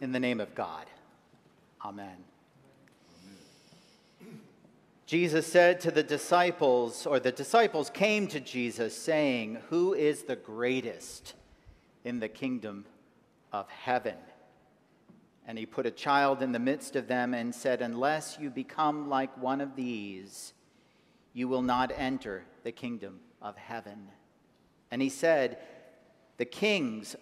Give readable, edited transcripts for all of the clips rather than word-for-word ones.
In the name of God, amen. Jesus said to the disciples, or the disciples came to Jesus saying, "Who is the greatest in the kingdom of heaven?" And he put a child in the midst of them and said, "Unless you become like one of these, you will not enter the kingdom of heaven." And he said, "The kings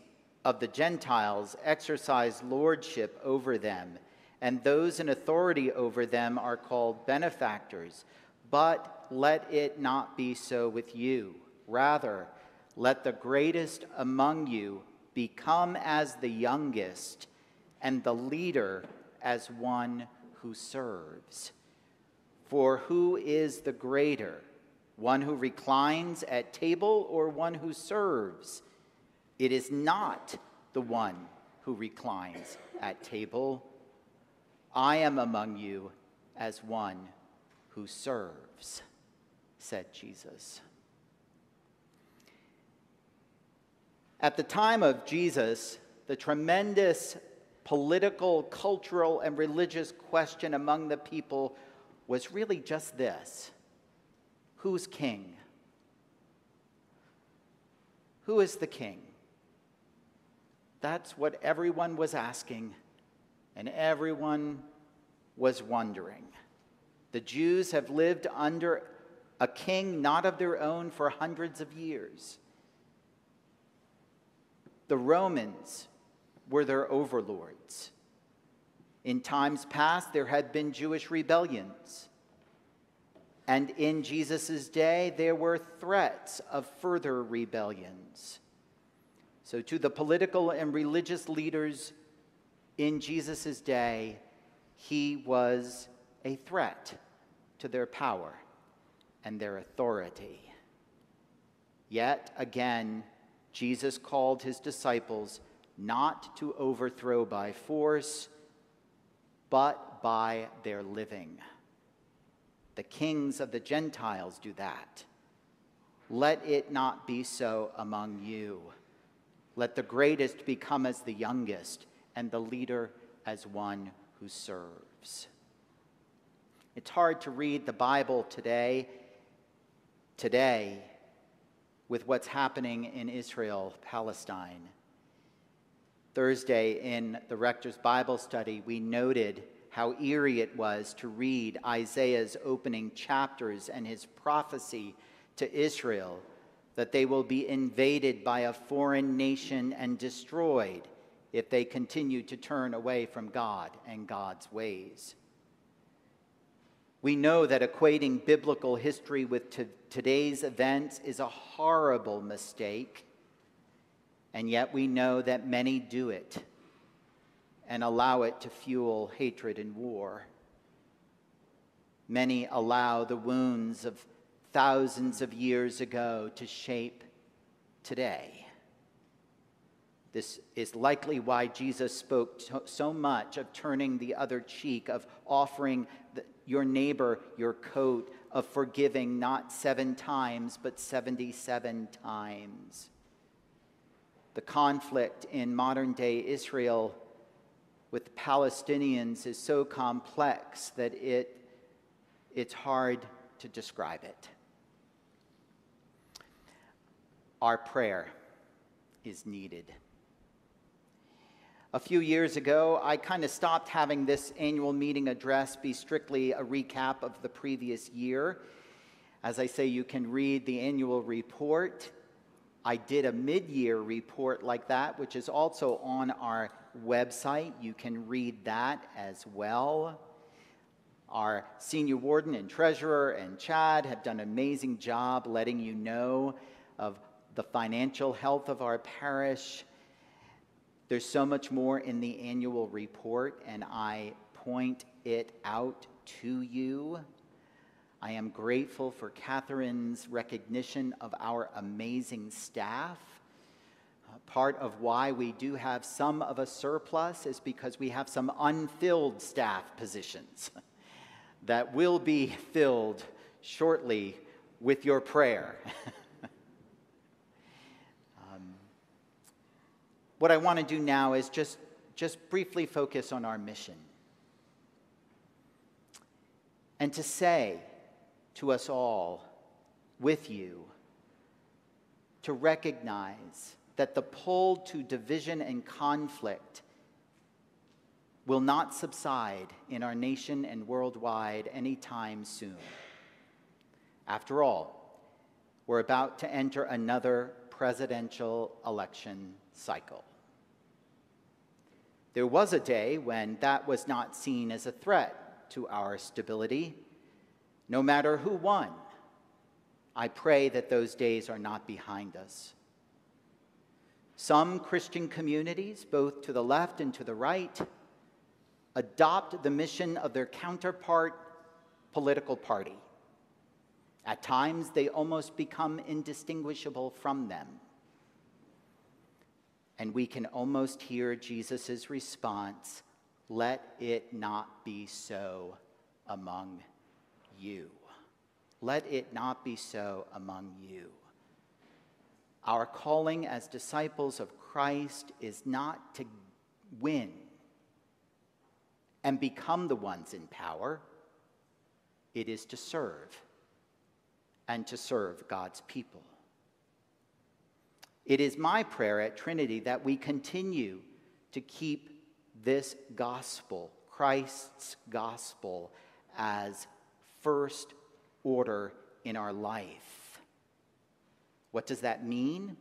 of the Gentiles exercise lordship over them, and those in authority over them are called benefactors. But let it not be so with you. Rather, let the greatest among you become as the youngest, and the leader as one who serves. For who is the greater, one who reclines at table or one who serves? It is not the one who reclines at table. I am among you as one who serves," said Jesus. At the time of Jesus, the tremendous political, cultural, and religious question among the people was really just this: who's king? Who is the king? That's what everyone was asking, and everyone was wondering. The Jews have lived under a king not of their own for hundreds of years. The Romans were their overlords. In times past, there had been Jewish rebellions. And in Jesus' day, there were threats of further rebellions. So to the political and religious leaders in Jesus' day, he was a threat to their power and their authority. Yet again, Jesus called his disciples not to overthrow by force, but by their living. The kings of the Gentiles do that. Let it not be so among you. Let the greatest become as the youngest, and the leader as one who serves. It's hard to read the Bible today with what's happening in Israel, Palestine. Thursday in the Rector's Bible study, we noted how eerie it was to read Isaiah's opening chapters and his prophecy to Israel that they will be invaded by a foreign nation and destroyed if they continue to turn away from God and God's ways. We know that equating biblical history with today's events is a horrible mistake, and yet we know that many do it and allow it to fuel hatred and war. Many allow the wounds of thousands of years ago to shape today. This is likely why Jesus spoke so much of turning the other cheek, of offering your neighbor your coat, of forgiving not 7 times, but 77 times. The conflict in modern-day Israel with the Palestinians is so complex that it's hard to describe it. Our prayer is needed. A few years ago, I kind of stopped having this annual meeting address be strictly a recap of the previous year. As I say, you can read the annual report. I did a mid-year report like that, which is also on our website. You can read that as well. Our senior warden and treasurer and Chad have done an amazing job letting you know of the financial health of our parish. There's so much more in the annual report, and I point it out to you. I am grateful for Catherine's recognition of our amazing staff. Part of why we do have some of a surplus is because we have some unfilled staff positions that will be filled shortly with your prayer. What I want to do now is just just briefly focus on our mission. And to say to us all, with you, to recognize that the pull to division and conflict will not subside in our nation and worldwide anytime soon. After all, we're about to enter another presidential election cycle. There was a day when that was not seen as a threat to our stability, no matter who won. I pray that those days are not behind us. Some Christian communities, both to the left and to the right, adopt the mission of their counterpart political party. At times, they almost become indistinguishable from them. And we can almost hear Jesus' response, "Let it not be so among you." Let it not be so among you. Our calling as disciples of Christ is not to win and become the ones in power. It is to serve, and to serve God's people. It is my prayer at Trinity that we continue to keep this gospel, Christ's gospel, as first order in our life. What does that mean?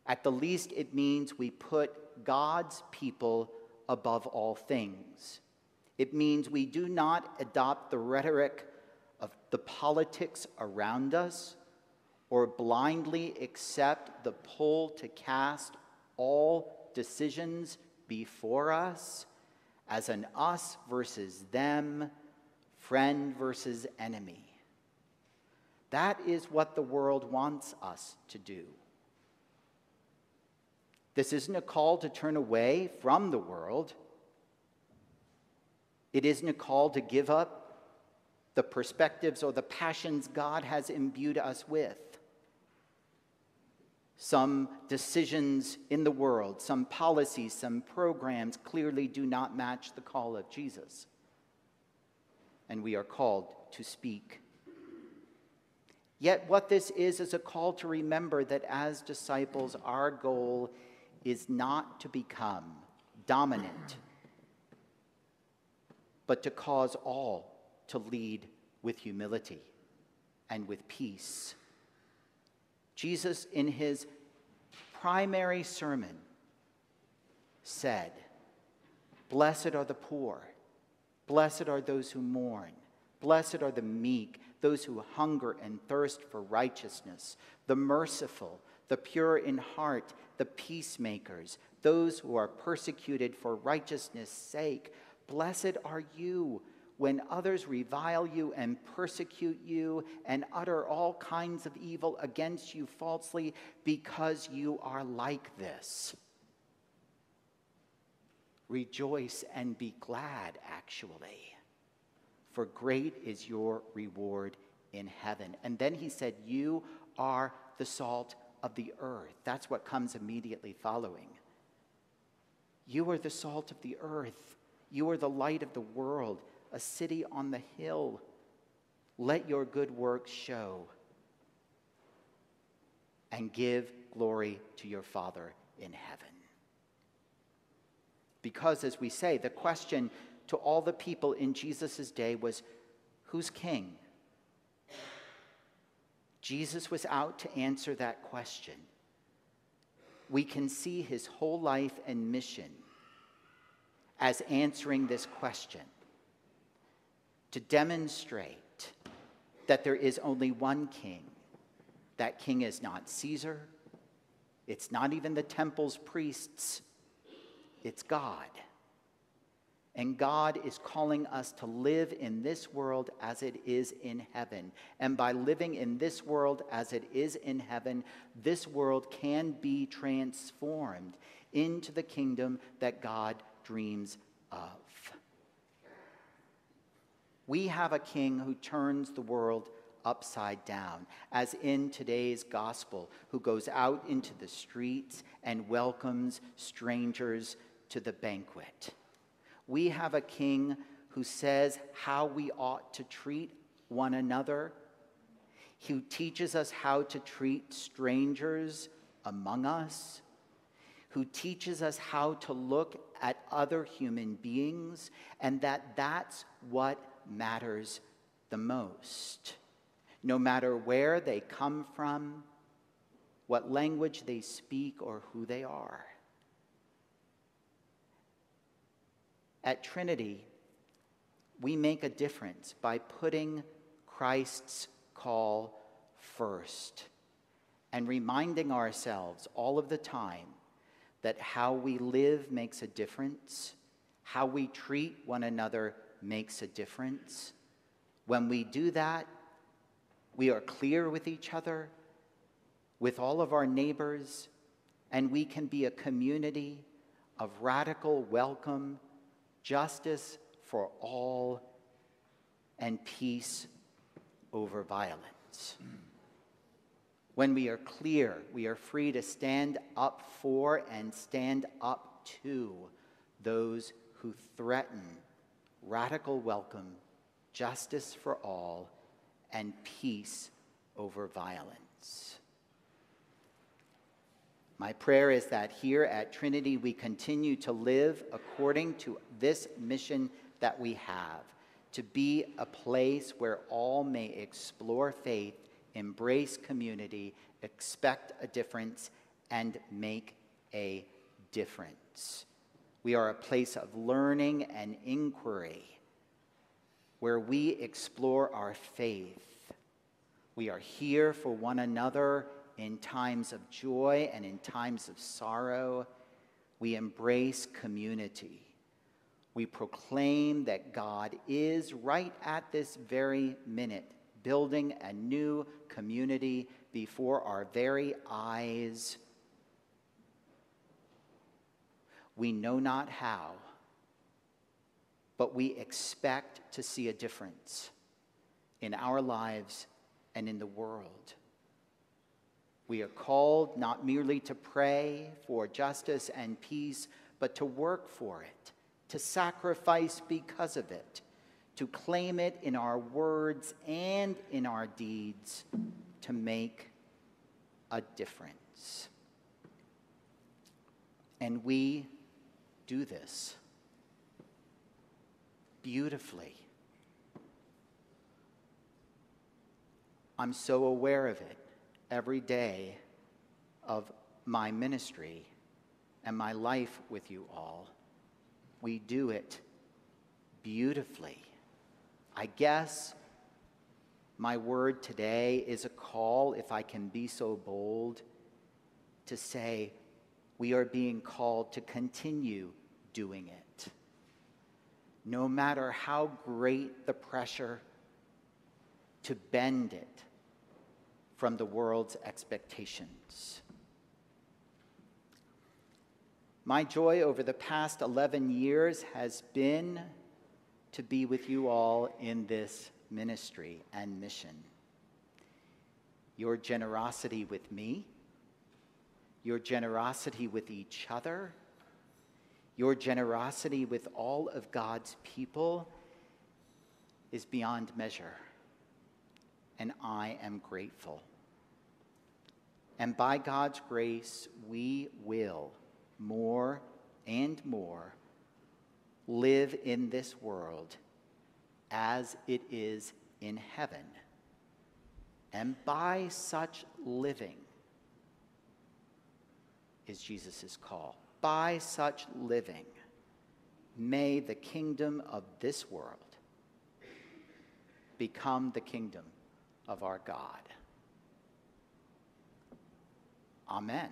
At the least, it means we put God's people above all things. It means we do not adopt the rhetoric of the politics around us or blindly accept the pull to cast all decisions before us as an us versus them, friend versus enemy. That is what the world wants us to do. This isn't a call to turn away from the world. It isn't a call to give up the perspectives or the passions God has imbued us with. Some decisions in the world, some policies, some programs clearly do not match the call of Jesus. And we are called to speak. Yet what this is a call to remember that as disciples, our goal is not to become dominant, but to cause all to lead with humility and with peace. Jesus, in his primary sermon, said, "Blessed are the poor, blessed are those who mourn, blessed are the meek, those who hunger and thirst for righteousness, the merciful, the pure in heart, the peacemakers, those who are persecuted for righteousness' sake. Blessed are you when others revile you and persecute you and utter all kinds of evil against you falsely because you are like this. Rejoice and be glad, actually, for great is your reward in heaven." And then he said, "You are the salt of the earth." That's what comes immediately following. You are the salt of the earth. You are the light of the world, a city on the hill. Let your good works show and give glory to your Father in heaven. Because, as we say, the question to all the people in Jesus' day was, who's king? Jesus was out to answer that question. We can see his whole life and mission as answering this question, to demonstrate that there is only one king. That king is not Caesar. It's not even the temple's priests. It's God. And God is calling us to live in this world as it is in heaven. And by living in this world as it is in heaven, this world can be transformed into the kingdom that God dreams of. We have a king who turns the world upside down, as in today's gospel, who goes out into the streets and welcomes strangers to the banquet. We have a king who says how we ought to treat one another, who teaches us how to treat strangers among us, who teaches us how to look at other human beings, and that's what matters the most. No matter where they come from, what language they speak, or who they are. At Trinity, we make a difference by putting Christ's call first and reminding ourselves all of the time that how we live makes a difference, how we treat one another makes a difference. When we do that, we are clear with each other, with all of our neighbors, and we can be a community of radical welcome, justice for all, and peace over violence. When we are clear, we are free to stand up for and stand up to those who threaten radical welcome, justice for all, and peace over violence. My prayer is that here at Trinity we continue to live according to this mission that we have, to be a place where all may explore faith, embrace community, expect a difference, and make a difference. We are a place of learning and inquiry where we explore our faith. We are here for one another in times of joy and in times of sorrow. We embrace community. We proclaim that God is right at this very minute building a new community before our very eyes. We know not how, but we expect to see a difference in our lives and in the world. We are called not merely to pray for justice and peace, but to work for it, to sacrifice because of it, to claim it in our words and in our deeds, to make a difference. And we do this beautifully. I'm so aware of it every day of my ministry and my life with you all. We do it beautifully. I guess my word today is a call, if I can be so bold, to say we are being called to continue doing it. No matter how great the pressure to bend it from the world's expectations. My joy over the past 11 years has been to be with you all in this ministry and mission. Your generosity with me, your generosity with each other, your generosity with all of God's people is beyond measure, and I am grateful. And by God's grace, we will more and more live in this world as it is in heaven. And by such living is Jesus' call. By such living, may the kingdom of this world become the kingdom of our God. Amen.